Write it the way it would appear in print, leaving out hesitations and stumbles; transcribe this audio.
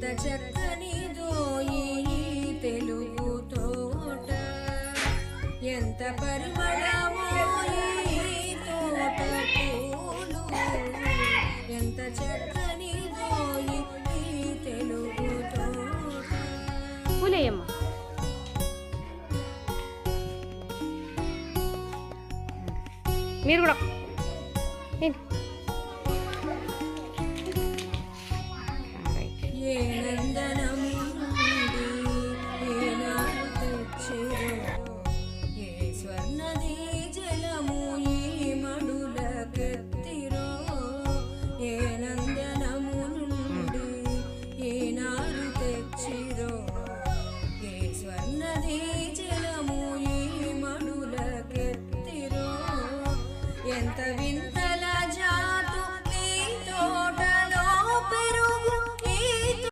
ఎంత చక్కనిదో ఈ తెలుగు తోట, ఎంత పరిమళమో ఈ తోట పూలు, ఎంత చక్కనిదో ఈ తెలుగు తోట. పూలేయమ్మ. మీరు కూడా ఏ